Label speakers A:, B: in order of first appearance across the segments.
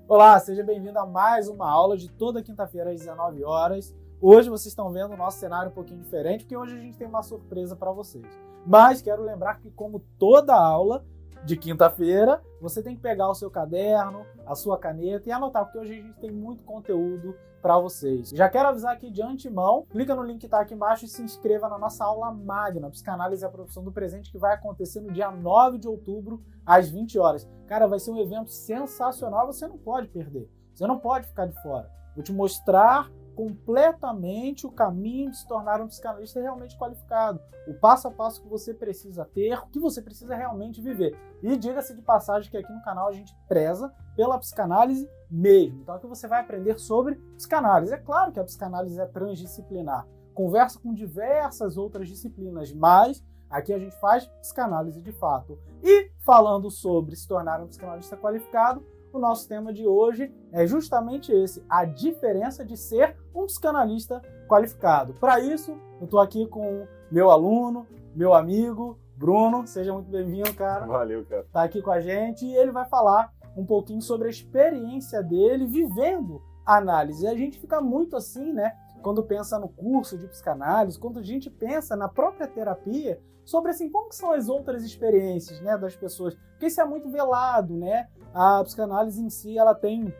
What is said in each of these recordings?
A: Olá, seja bem-vindo a mais uma aula de toda quinta-feira às 19 horas. Hoje vocês estão vendo o nosso cenário um pouquinho diferente, porque hoje a gente tem uma surpresa para vocês. Mas quero lembrar que, como toda aula de quinta-feira, você tem que pegar o seu caderno, a sua caneta e anotar, porque hoje a gente tem muito conteúdo para vocês. Já quero avisar aqui de antemão, clica no link que está aqui embaixo e se inscreva na nossa aula magna, Psicanálise é a Profissão do Presente, que vai acontecer no dia 9 de outubro, às 20 horas. Cara, vai ser um evento sensacional, você não pode perder, você não pode ficar de fora. Vou te mostrar completamente o caminho de se tornar um psicanalista realmente qualificado, o passo a passo que você precisa ter, o que você precisa realmente viver. E diga-se de passagem que aqui no canal a gente preza pela psicanálise mesmo. Então aqui você vai aprender sobre psicanálise. É claro que a psicanálise é transdisciplinar, conversa com diversas outras disciplinas, mas aqui a gente faz psicanálise de fato. E falando sobre se tornar um psicanalista qualificado, o nosso tema de hoje é justamente esse, a diferença de ser um psicanalista qualificado. Para isso, eu estou aqui com meu aluno, meu amigo, Bruno. Seja muito bem-vindo, cara.
B: Valeu, cara.
A: Tá aqui com a gente e ele vai falar um pouquinho sobre a experiência dele vivendo a análise. E a gente fica muito assim, né? Quando pensa no curso de psicanálise, quando a gente pensa na própria terapia, sobre assim, como que são as outras experiências, né, das pessoas. Porque isso é muito velado, né? A psicanálise em si, ela tem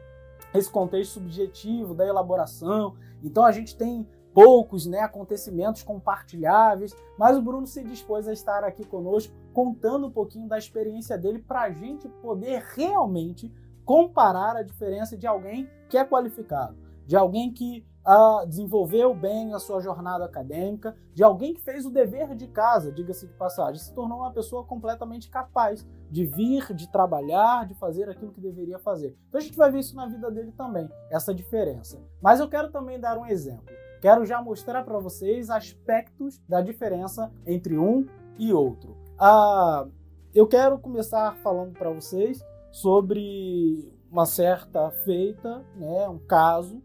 A: esse contexto subjetivo da elaboração, então a gente tem poucos, né, acontecimentos compartilháveis, mas o Bruno se dispôs a estar aqui conosco, contando um pouquinho da experiência dele para a gente poder realmente comparar a diferença de alguém que é qualificado, de alguém que desenvolveu bem a sua jornada acadêmica, de alguém que fez o dever de casa, diga-se de passagem, se tornou uma pessoa completamente capaz de vir, de trabalhar, de fazer aquilo que deveria fazer. Então a gente vai ver isso na vida dele também, essa diferença. Mas eu quero também dar um exemplo. Quero já mostrar para vocês aspectos da diferença entre um e outro. Eu quero começar falando para vocês sobre uma certa feita, né, um caso,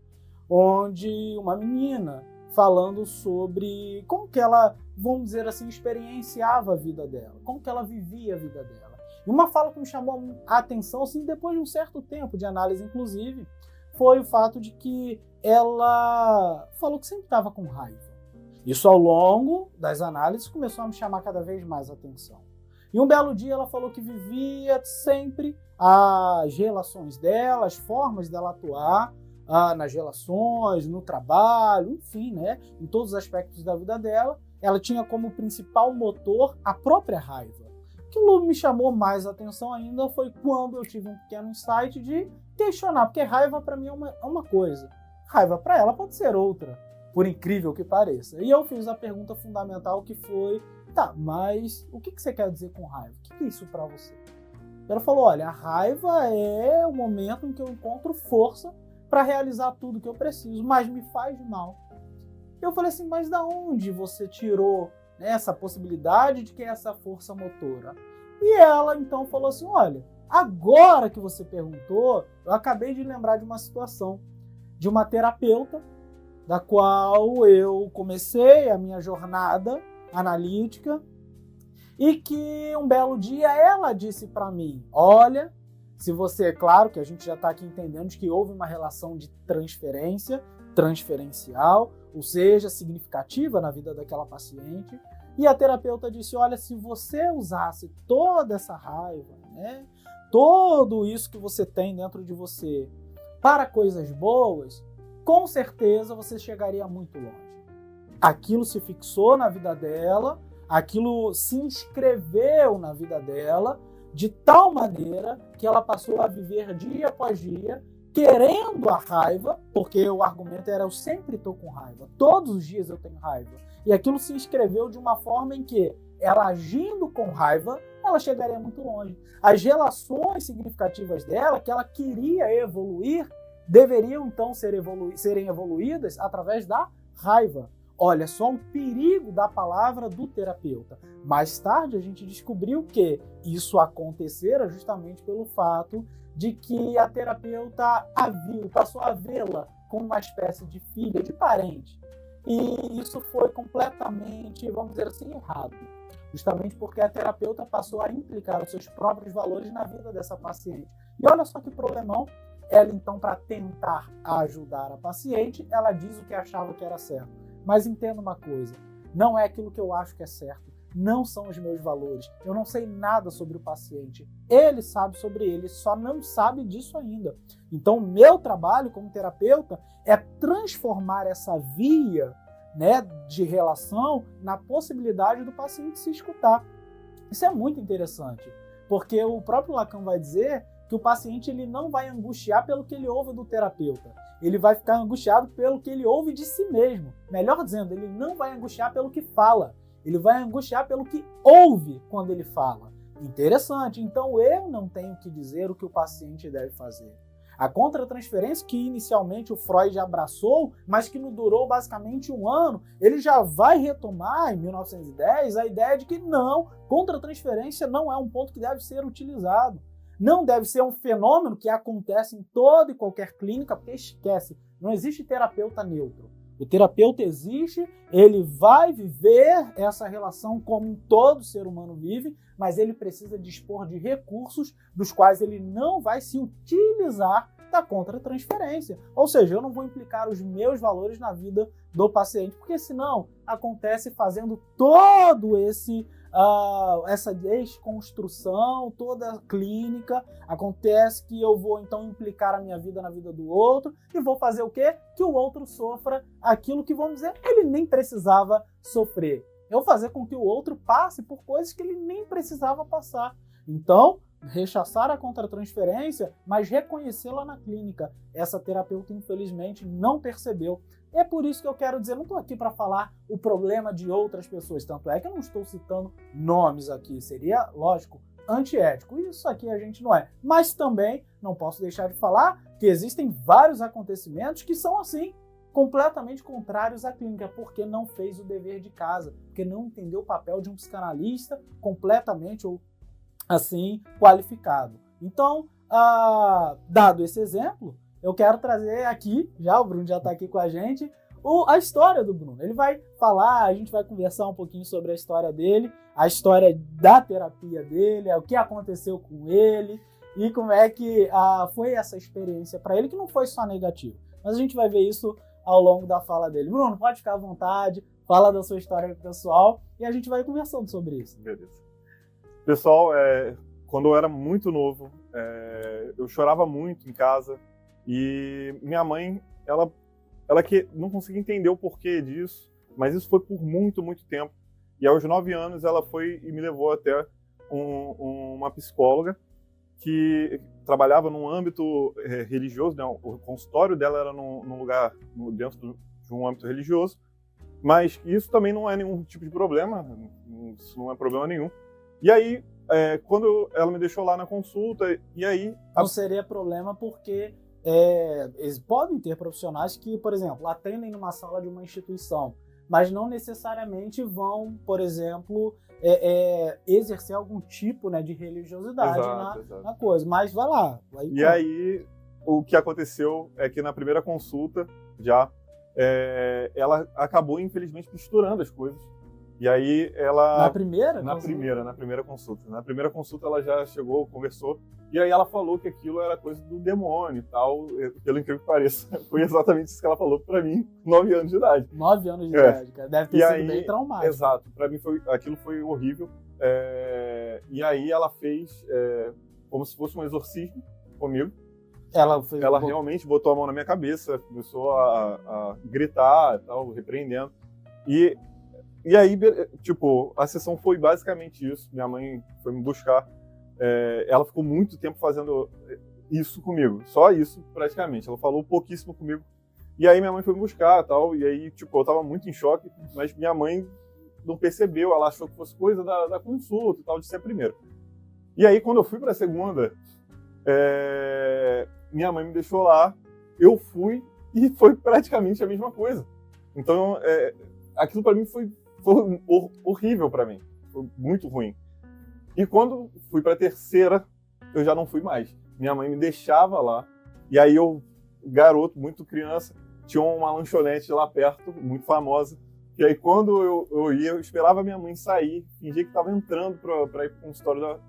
A: onde uma menina falando sobre como que ela, vamos dizer assim, experienciava a vida dela, como que ela vivia a vida dela. E uma fala que me chamou a atenção, assim, depois de um certo tempo de análise, inclusive, foi o fato de que ela falou que sempre estava com raiva. Isso, ao longo das análises, começou a me chamar cada vez mais a atenção. E um belo dia ela falou que vivia sempre as relações dela, as formas dela atuar, nas relações, no trabalho, enfim, né, em todos os aspectos da vida dela, ela tinha como principal motor a própria raiva. O que me chamou mais atenção ainda foi quando eu tive um pequeno insight de questionar, porque raiva para mim é uma coisa, raiva para ela pode ser outra, por incrível que pareça. E eu fiz a pergunta fundamental que foi, tá, mas o que você quer dizer com raiva? O que é isso para você? Ela falou, olha, a raiva é o momento em que eu encontro força para realizar tudo que eu preciso, mas me faz mal. Eu falei assim, mas da onde você tirou, né, essa possibilidade de que é essa força motora? E ela então falou assim, olha, agora que você perguntou, eu acabei de lembrar de uma situação, de uma terapeuta, da qual eu comecei a minha jornada analítica, e que um belo dia ela disse para mim, olha, se você, é claro que a gente já está aqui entendendo de que houve uma relação de transferência, transferencial, ou seja, significativa na vida daquela paciente. E a terapeuta disse, olha, se você usasse toda essa raiva, né, tudo isso que você tem dentro de você para coisas boas, com certeza você chegaria muito longe. Aquilo se fixou na vida dela, aquilo se inscreveu na vida dela, de tal maneira que ela passou a viver dia após dia, querendo a raiva, porque o argumento era eu sempre estou com raiva, todos os dias eu tenho raiva. E aquilo se inscreveu de uma forma em que ela agindo com raiva, ela chegaria muito longe. As relações significativas dela, que ela queria evoluir, deveriam então serem evoluídas através da raiva. Olha só o perigo da palavra do terapeuta. Mais tarde a gente descobriu que isso acontecera justamente pelo fato de que a terapeuta passou a vê-la como uma espécie de filha, de parente. E isso foi completamente, vamos dizer assim, errado. Justamente porque a terapeuta passou a implicar os seus próprios valores na vida dessa paciente. E olha só que problemão, Ela, então, para tentar ajudar a paciente, ela diz o que achava que era certo. Mas entenda uma coisa, não é aquilo que eu acho que é certo, não são os meus valores, eu não sei nada sobre o paciente, ele sabe sobre ele, só não sabe disso ainda. Então, o meu trabalho como terapeuta é transformar essa via, né, de relação na possibilidade do paciente se escutar. Isso é muito interessante, porque o próprio Lacan vai dizer que o paciente ele não vai angustiar pelo que ele ouve do terapeuta, ele vai ficar angustiado pelo que ele ouve de si mesmo. Melhor dizendo, ele não vai angustiar pelo que fala, ele vai angustiar pelo que ouve quando ele fala. Interessante, então eu não tenho que dizer o que o paciente deve fazer. A contratransferência, que inicialmente o Freud abraçou, mas que não durou basicamente 1 ano, ele já vai retomar, em 1910, a ideia de que não, contratransferência não é um ponto que deve ser utilizado. Não deve ser um fenômeno que acontece em toda e qualquer clínica, porque esquece, não existe terapeuta neutro. O terapeuta existe, ele vai viver essa relação como todo ser humano vive, mas ele precisa dispor de recursos dos quais ele não vai se utilizar da contratransferência. Ou seja, eu não vou implicar os meus valores na vida do paciente, porque senão acontece fazendo todo essa desconstrução, toda a clínica, acontece que eu vou então implicar a minha vida na vida do outro e vou fazer o quê? Que o outro sofra aquilo que, vamos dizer, ele nem precisava sofrer. Eu vou fazer com que o outro passe por coisas que ele nem precisava passar. Então, rechaçar a contratransferência, mas reconhecê-la na clínica. Essa terapeuta, infelizmente, não percebeu. É por isso que eu quero dizer, não estou aqui para falar o problema de outras pessoas, tanto é que eu não estou citando nomes aqui, seria, lógico, antiético. Isso aqui a gente não é. Mas também não posso deixar de falar que existem vários acontecimentos que são assim, completamente contrários à clínica, porque não fez o dever de casa, porque não entendeu o papel de um psicanalista completamente ou assim qualificado. Então, dado esse exemplo, eu quero trazer aqui, o Bruno já está aqui com a gente, a história do Bruno. Ele vai falar, a gente vai conversar um pouquinho sobre a história dele, a história da terapia dele, o que aconteceu com ele e como é que foi essa experiência para ele, que não foi só negativa. Mas a gente vai ver isso ao longo da fala dele. Bruno, pode ficar à vontade, fala da sua história pessoal e a gente vai conversando sobre isso.
B: Beleza. Pessoal, quando eu era muito novo, eu chorava muito em casa e minha mãe, ela que não conseguia entender o porquê disso, mas isso foi por muito, muito tempo. E aos 9 anos ela foi e me levou até uma psicóloga que trabalhava num âmbito religioso, né? O consultório dela era num lugar dentro de um âmbito religioso, mas isso também não é nenhum tipo de problema, isso não é problema nenhum. E aí, quando ela me deixou lá na consulta, e aí...
A: Não seria problema porque eles podem ter profissionais que, por exemplo, atendem numa sala de uma instituição, mas não necessariamente vão, por exemplo, exercer algum tipo, né, de religiosidade na coisa. Mas vai lá.
B: Aí, o que aconteceu é que na primeira consulta, ela acabou, infelizmente, misturando as coisas. E aí ela...
A: Na primeira
B: consulta. Na primeira consulta ela já chegou, conversou, e aí ela falou que aquilo era coisa do demônio e tal, pelo incrível que pareça. Foi exatamente isso que ela falou pra mim, 9 anos de idade.
A: 9 anos de idade, cara. Deve ter sido bem traumático.
B: Exato. Pra mim aquilo foi horrível. E aí ela fez como se fosse um exorcismo comigo. Ela realmente botou a mão na minha cabeça, começou a gritar e tal, repreendendo. E aí, tipo, a sessão foi basicamente isso. Minha mãe foi me buscar. Ela ficou muito tempo fazendo isso comigo. Só isso, praticamente. Ela falou pouquíssimo comigo. E aí minha mãe foi me buscar e tal. E aí, tipo, eu tava muito em choque. Mas minha mãe não percebeu. Ela achou que fosse coisa da consulta e tal, de ser a primeira. E aí, quando eu fui pra segunda, minha mãe me deixou lá. Eu fui e foi praticamente a mesma coisa. Então, aquilo pra mim foi horrível pra mim, foi muito ruim. E quando fui pra terceira, eu já não fui mais. Minha mãe me deixava lá, e aí eu, garoto, muito criança, tinha uma lanchonete lá perto, muito famosa, e aí quando eu ia, eu esperava minha mãe sair, fingia que estava entrando pra ir pro consultório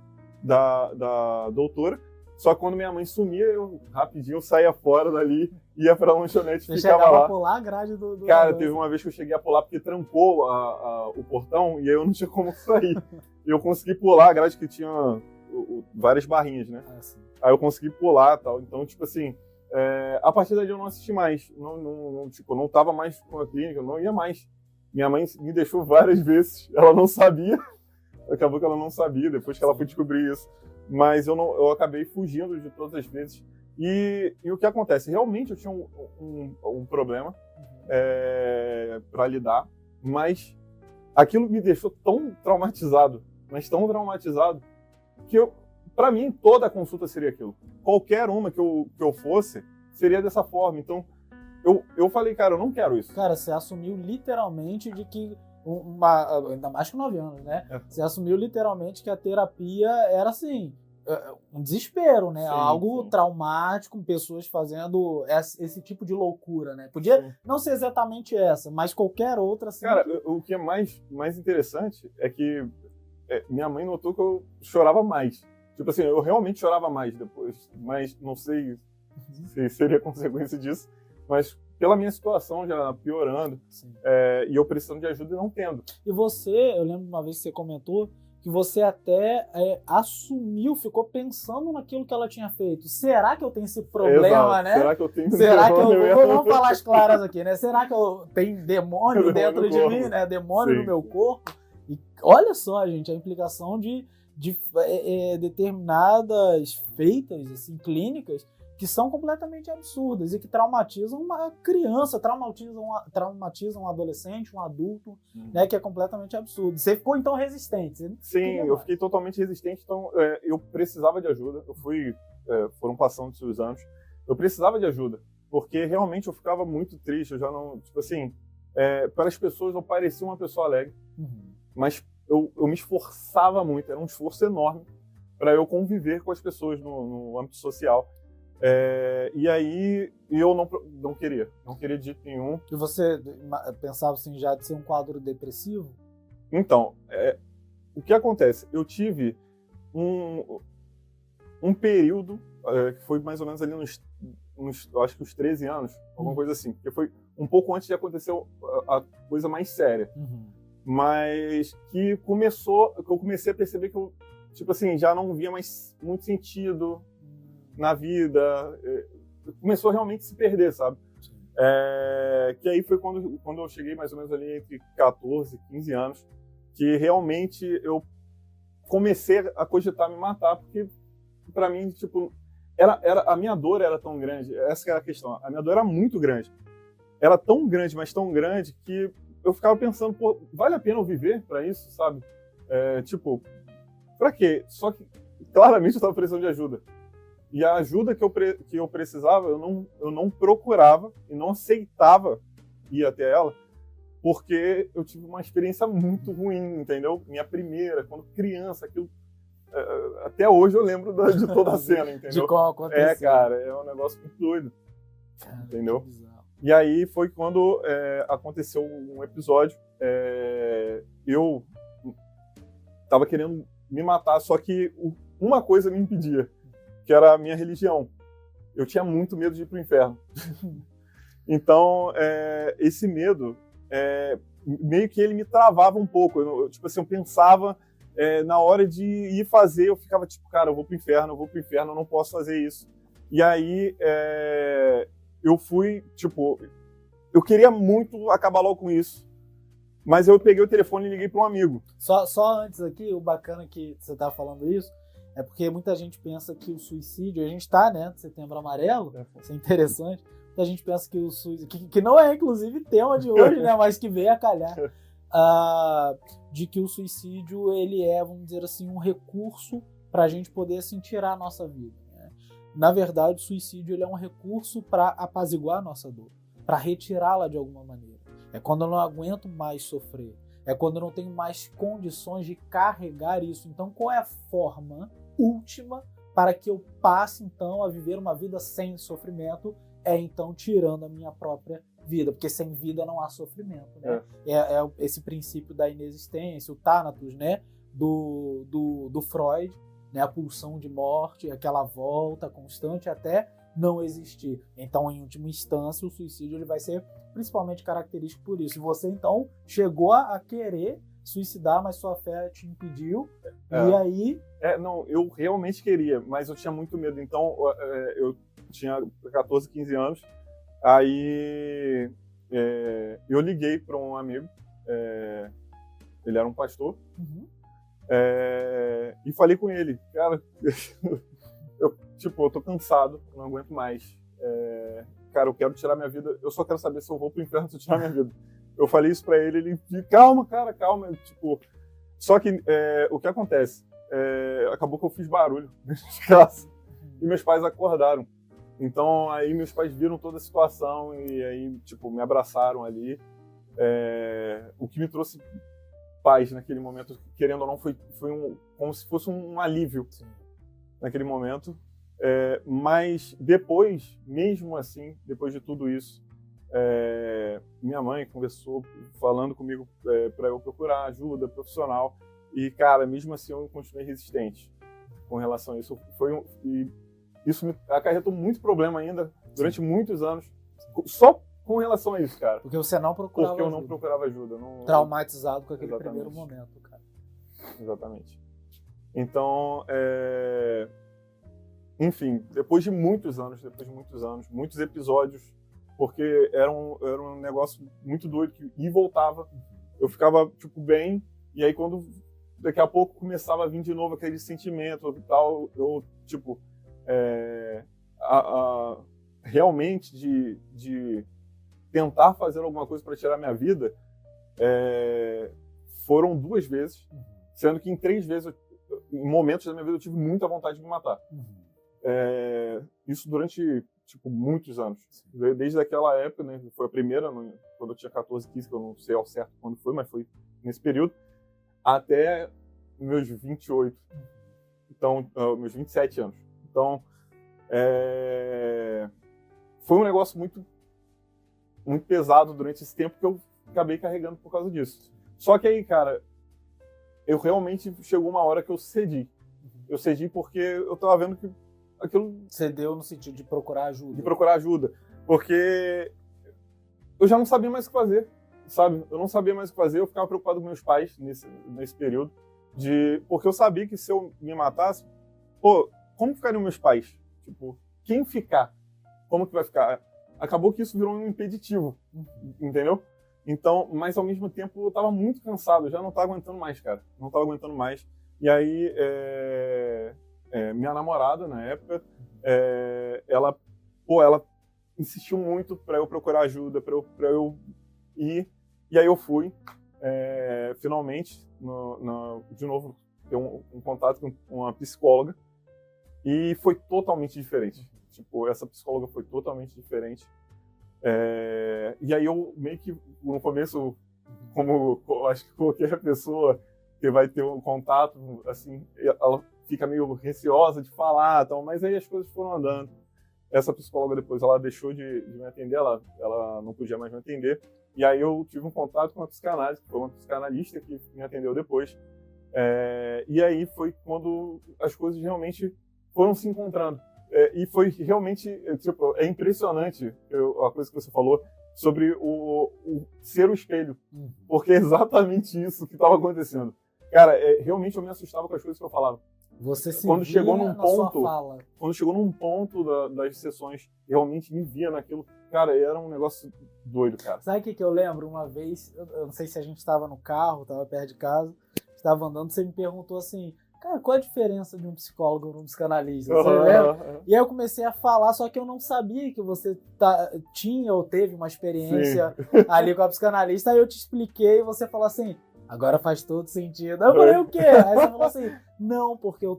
B: da doutora, Só que quando minha mãe sumia, eu rapidinho saía fora dali, ia pra lanchonete e
A: Você
B: ficava
A: chegava
B: lá.
A: a pular a grade do
B: Cara,
A: negócio.
B: teve uma vez que eu cheguei a pular porque trancou o portão e aí eu não tinha como sair. E eu consegui pular a grade que tinha várias barrinhas, né? Aí eu consegui pular e tal. Então, tipo assim, a partir daí eu não assisti mais. Não tava mais com a clínica, eu não ia mais. Minha mãe me deixou várias vezes, ela não sabia. Acabou que ela não sabia, depois que ela foi descobrir isso. Mas eu acabei fugindo de todas as vezes. E o que acontece? Realmente eu tinha um problema para lidar, mas aquilo me deixou tão traumatizado, mas tão traumatizado, que para mim toda a consulta seria aquilo. Qualquer uma que eu fosse, seria dessa forma. Então, eu falei, cara, eu não quero isso.
A: Cara, você assumiu literalmente de que ainda mais com 9 anos, né? Você assumiu literalmente que a terapia era assim, um desespero, né?
B: Sim,
A: algo traumático, pessoas fazendo esse tipo de loucura, né? Podia não ser exatamente essa, mas qualquer outra. Assim,
B: cara, o que é mais interessante é que minha mãe notou que eu chorava mais. Tipo assim, eu realmente chorava mais depois, mas não sei se seria consequência disso, mas pela minha situação já piorando, e eu precisando de ajuda e não tendo.
A: E eu lembro uma vez que você comentou que você até assumiu, ficou pensando naquilo que ela tinha feito. Será que eu tenho esse problema,
B: Exato.
A: né?
B: Será que eu tenho
A: Será que vamos falar as claras aqui, né? Será que eu tenho demônio dentro de mim, né? Demônio no meu corpo? E olha só, gente, a implicação de determinadas feitas, assim, clínicas, que são completamente absurdas e que traumatizam uma criança, traumatizam um adolescente, um adulto, né, que é completamente absurdo. Você ficou, então, resistente?
B: Sim, eu fiquei totalmente resistente, então eu precisava de ajuda. Foram passando os anos, eu precisava de ajuda, porque realmente eu ficava muito triste, eu já não, tipo assim, para as pessoas eu parecia uma pessoa alegre, mas eu me esforçava muito, era um esforço enorme para eu conviver com as pessoas no âmbito social. E aí eu não queria de jeito nenhum.
A: E você pensava assim já de ser um quadro depressivo?
B: Então, o que acontece? Eu tive um período que foi mais ou menos ali acho que uns 13 anos, alguma coisa assim, porque foi um pouco antes de acontecer a coisa mais séria. Mas que eu comecei a perceber que eu, tipo assim, já não via mais muito sentido na vida, começou a realmente se perder, sabe? Que aí foi quando eu cheguei mais ou menos ali entre 14 e 15 anos, que realmente eu comecei a cogitar me matar, porque pra mim, tipo, a minha dor era tão grande, essa que era a questão, a minha dor era muito grande. Era tão grande, mas tão grande, que eu ficava pensando, pô, vale a pena eu viver pra isso, sabe? Tipo, pra quê? Só que, claramente, eu tava precisando de ajuda. E a ajuda que eu precisava, eu não procurava e não aceitava ir até ela, porque eu tive uma experiência muito ruim, entendeu? Minha primeira, quando criança, aquilo... até hoje eu lembro de toda a cena, entendeu?
A: De qual aconteceu.
B: Cara, é um negócio muito doido, entendeu? E aí foi quando aconteceu um episódio, eu tava querendo me matar, só que uma coisa me impedia, que era a minha religião. Eu tinha muito medo de ir pro inferno. Então, esse medo, meio que ele me travava um pouco. Tipo assim, eu pensava, na hora de ir fazer, eu ficava tipo, cara, eu vou pro inferno, eu não posso fazer isso. E aí, eu fui, tipo, eu queria muito acabar logo com isso, mas eu peguei o telefone e liguei para um amigo.
A: Só antes aqui, o bacana que você tá falando isso, é porque muita gente pensa que o suicídio, a gente tá, né, Setembro Amarelo, isso é interessante, muita gente pensa que o suicídio, que não é inclusive tema de hoje, né, mas que veio a calhar, de que o suicídio, ele é, vamos dizer assim, um recurso pra gente poder assim, tirar a nossa vida. Né? Na verdade, o suicídio, ele é um recurso para apaziguar a nossa dor, para retirá-la de alguma maneira. É quando eu não aguento mais sofrer, é quando eu não tenho mais condições de carregar isso. Então, qual é a forma última para que eu passe, então, a viver uma vida sem sofrimento? É, então, tirando a minha própria vida, porque sem vida não há sofrimento, né? É esse princípio da inexistência, o Thanatos, né? Do Freud, né, a pulsão de morte, aquela volta constante até não existir. Então, em última instância, o suicídio ele vai ser principalmente característico por isso. E você, então, chegou a querer suicidar, mas sua fé te impediu. E aí...
B: Não, eu realmente queria, mas eu tinha muito medo. Então, eu tinha 14, 15 anos. Aí, eu liguei para um amigo. Ele era um pastor.
A: Uhum.
B: E falei com ele. Cara, eu tô cansado, não aguento mais. Cara, eu quero tirar minha vida. Eu só quero saber se eu vou pro inferno se eu tirar minha vida. Eu falei isso pra ele, ele disse, calma, cara, calma. Tipo, só que o que acontece? Acabou que eu fiz barulho dentro de casa e meus pais acordaram. Então, aí meus pais viram toda a situação e aí, tipo, me abraçaram ali. O que me trouxe paz naquele momento, querendo ou não, foi como se fosse um alívio. Sim. Naquele momento. Mas depois, mesmo assim, depois de tudo isso, minha mãe conversou, falando comigo para eu procurar ajuda profissional. E, cara, mesmo assim eu continuei resistente com relação a isso. E isso me acarretou muito problema ainda durante muitos anos, só com relação a isso, cara.
A: Porque você não procurava
B: ajuda. Porque eu não procurava ajuda.
A: Traumatizado com aquele primeiro momento, cara.
B: Exatamente. Então, enfim, depois de muitos anos, muitos episódios, porque era um negócio muito doido, que ia e voltava, eu ficava, tipo, bem, e aí quando daqui a pouco começava a vir de novo aquele sentimento e tal, eu, tipo, realmente de tentar fazer alguma coisa para tirar minha vida, foram 2 vezes, sendo que em 3 vezes, em momentos da minha vida, eu tive muita vontade de me matar. Isso durante, tipo, muitos anos. Desde aquela época, né, foi a primeira, quando eu tinha 14, 15, que eu não sei ao certo quando foi, mas foi nesse período, até meus 28. Então, meus 27 anos. Então, foi um negócio muito, muito pesado durante esse tempo que eu acabei carregando por causa disso. Só que aí, cara, eu realmente chegou uma hora que eu cedi. Eu cedi porque eu tava vendo que aquilo...
A: Cedeu no sentido de procurar ajuda.
B: De procurar ajuda. Porque eu já não sabia mais o que fazer, sabe? Eu não sabia mais o que fazer, eu ficava preocupado com meus pais nesse período. Porque eu sabia que se eu me matasse, como ficariam meus pais? Tipo, quem ficar? Como que vai ficar? Acabou que isso virou um impeditivo, entendeu? Então, mas ao mesmo tempo eu tava muito cansado, já não tava aguentando mais, cara. Não tava aguentando mais. E aí, minha namorada, na época, ela insistiu muito para eu procurar ajuda, para eu ir. E aí eu fui, finalmente, de novo, ter um contato com uma psicóloga. E foi totalmente diferente. Tipo, essa psicóloga foi totalmente diferente. E aí eu meio que, no começo, como acho que qualquer pessoa que vai ter um contato, assim, ela fica meio receosa de falar, então, mas aí as coisas foram andando. Essa psicóloga depois, ela deixou de me atender, ela não podia mais me atender, e aí eu tive um contato com uma psicanálise, que foi uma psicanalista que me atendeu depois, e aí foi quando as coisas realmente foram se encontrando. E foi realmente, tipo, é impressionante a coisa que você falou sobre o ser o espelho, porque é exatamente isso que estava acontecendo. Cara, realmente eu me assustava com as coisas que eu falava.
A: Você se
B: quando
A: via
B: chegou num
A: na
B: ponto,
A: sua fala.
B: Quando chegou num ponto das sessões, realmente me via naquilo. Cara, era um negócio doido, cara.
A: Sabe o que eu lembro? Uma vez, eu não sei se a gente estava no carro, estava perto de casa, estava andando, você me perguntou assim, cara, qual a diferença de um psicólogo e um psicanalista? Você lembra? E aí eu comecei a falar, só que eu não sabia que você tinha ou teve uma experiência ali com a psicanalista. Aí eu te expliquei e você falou assim, agora faz todo sentido. Aí eu falei, o quê? Aí você falou assim, não, porque eu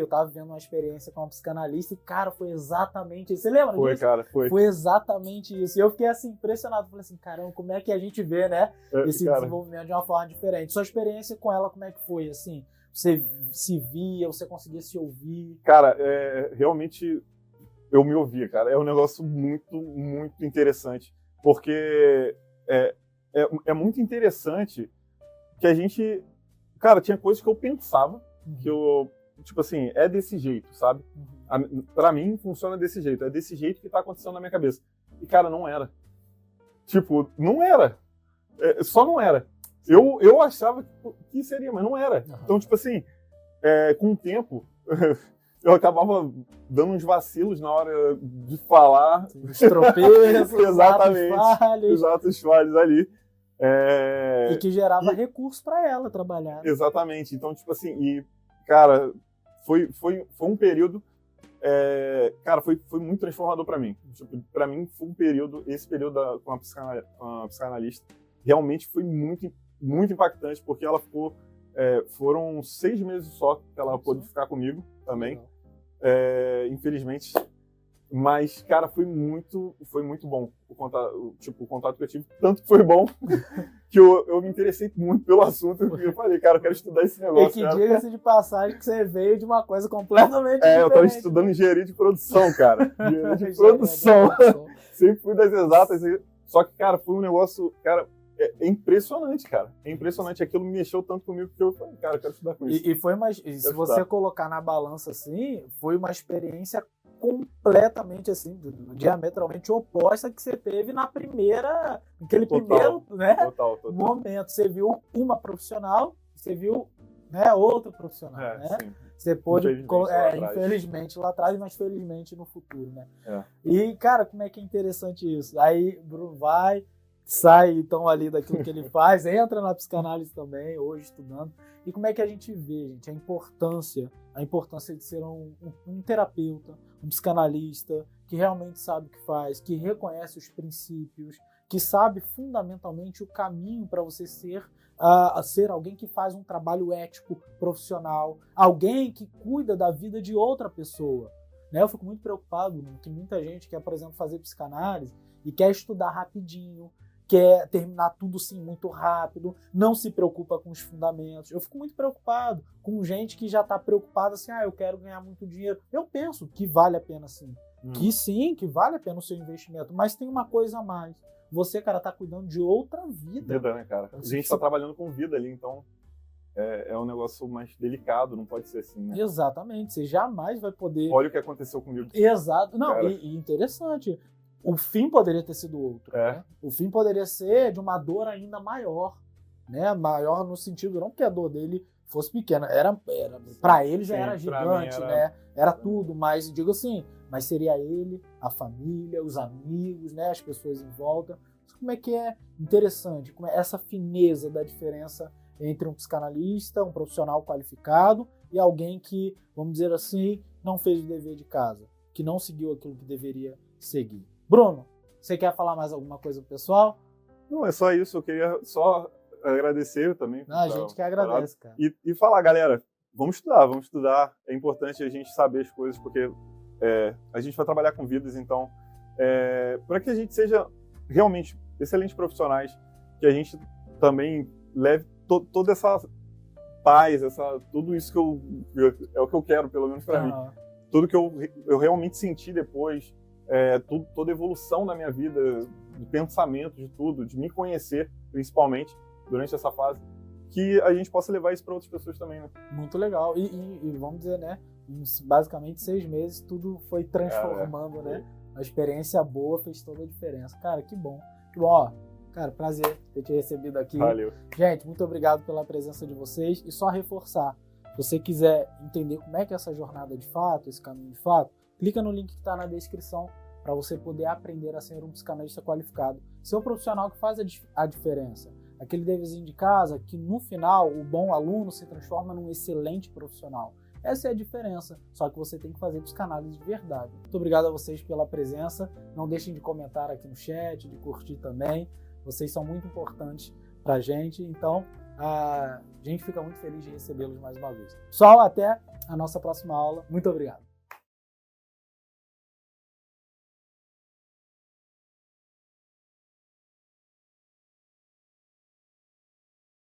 A: tava vivendo uma experiência com uma psicanalista e, cara, foi exatamente isso. Você lembra disso?
B: Foi, cara, foi.
A: Foi exatamente isso. E eu fiquei assim, impressionado. Falei assim, caramba, como é que a gente vê, né, esse desenvolvimento de uma forma diferente. Sua experiência com ela, como é que foi, assim? Você se via, você conseguia se ouvir?
B: Cara, realmente eu me ouvia, cara. É um negócio muito, muito interessante. Porque é muito interessante que a gente... Cara, tinha coisas que eu pensava, que eu tipo assim, é desse jeito, sabe? Pra mim, funciona desse jeito. É desse jeito que tá acontecendo na minha cabeça. E, cara, não era. Tipo, não era. Só não era. Eu achava que seria, mas não era. Então, tipo assim, com o tempo, eu acabava dando uns vacilos na hora de falar.
A: Os tropeços,
B: exatamente. Os atos falhos ali.
A: E que gerava recurso para ela trabalhar.
B: Exatamente. Então, tipo assim, cara, foi um período, cara, foi muito transformador para mim. Tipo, para mim, foi esse período com a psicanalista, realmente foi muito, muito impactante, porque ela foram 6 meses só que ela pôde ficar comigo também. Infelizmente. Mas, cara, foi muito bom o contato que eu tive. Tanto que foi bom que eu me interessei muito pelo assunto. Porque eu falei, cara, eu quero estudar esse negócio.
A: E que diga-se de passagem que você veio de uma coisa completamente diferente.
B: Eu tava estudando engenharia de produção, cara. Engenharia de produção. Sempre fui das exatas. Só que, cara, foi um negócio, cara, é impressionante, cara. É impressionante. Aquilo me mexeu tanto comigo que eu falei, cara, eu quero estudar com isso.
A: Se você colocar na balança assim, foi uma experiência completamente assim, diametralmente oposta que você teve naquele primeiro, né,
B: total.
A: momento. Você viu uma profissional, você viu, né, outra profissional, né?
B: Sim.
A: Você pôde, infelizmente lá atrás, mas felizmente no futuro, né? E, cara, como é que é interessante isso? Aí Bruno sai então ali daquilo que ele faz, entra na psicanálise também, hoje estudando. E como é que a gente vê, gente, a importância de ser um terapeuta, um psicanalista, que realmente sabe o que faz, que reconhece os princípios, que sabe fundamentalmente o caminho para você ser alguém que faz um trabalho ético, profissional, alguém que cuida da vida de outra pessoa. Né? Eu fico muito preocupado, tem muita gente que quer, por exemplo, fazer psicanálise e quer estudar rapidinho, quer terminar tudo sim muito rápido, não se preocupa com os fundamentos. Eu fico muito preocupado com gente que já está preocupada assim, eu quero ganhar muito dinheiro. Eu penso que vale a pena sim, que vale a pena o seu investimento, mas tem uma coisa a mais. Você, cara, tá cuidando de outra vida.
B: Né, cara? A gente tá trabalhando com vida ali, então é um negócio mais delicado, não pode ser assim, né?
A: Exatamente, você jamais vai poder...
B: Olha o que aconteceu comigo.
A: Exato, não, e interessante... O fim poderia ter sido outro. Né? O fim poderia ser de uma dor ainda maior. Né? Maior no sentido, não que a dor dele fosse pequena. Para ele já era gigante, né? Era tudo, mas digo assim, mas seria ele, a família, os amigos, né? As pessoas em volta. Como é que é interessante, como é essa fineza da diferença entre um psicanalista, um profissional qualificado e alguém que, vamos dizer assim, não fez o dever de casa, que não seguiu aquilo que deveria seguir. Bruno, você quer falar mais alguma coisa pro pessoal?
B: Não, é só isso. Eu queria só agradecer também.
A: A gente que agradece, cara.
B: E falar, galera, vamos estudar. É importante a gente saber as coisas, porque a gente vai trabalhar com vidas, então, para que a gente seja realmente excelentes profissionais, que a gente também leve toda essa paz, tudo isso que é o que eu quero, pelo menos para mim. Tudo que eu realmente senti depois, toda a evolução da minha vida, de pensamento, de tudo, de me conhecer, principalmente, durante essa fase, que a gente possa levar isso para outras pessoas também, né?
A: Muito legal. E vamos dizer, né, em basicamente 6 meses, tudo foi transformando, né? A experiência boa fez toda a diferença. Cara, que bom. Que bom, ó. Cara, prazer ter te recebido aqui.
B: Valeu.
A: Gente, muito obrigado pela presença de vocês. E só reforçar, se você quiser entender como é que é essa jornada de fato, esse caminho de fato, clica no link que está na descrição para você poder aprender a ser um psicanalista qualificado. Ser um profissional que faz a diferença. Aquele deverzinho de casa que, no final, o bom aluno se transforma num excelente profissional. Essa é a diferença, só que você tem que fazer psicanálise de verdade. Muito obrigado a vocês pela presença. Não deixem de comentar aqui no chat, de curtir também. Vocês são muito importantes pra gente, então a gente fica muito feliz de recebê-los mais uma vez. Pessoal, até a nossa próxima aula. Muito obrigado.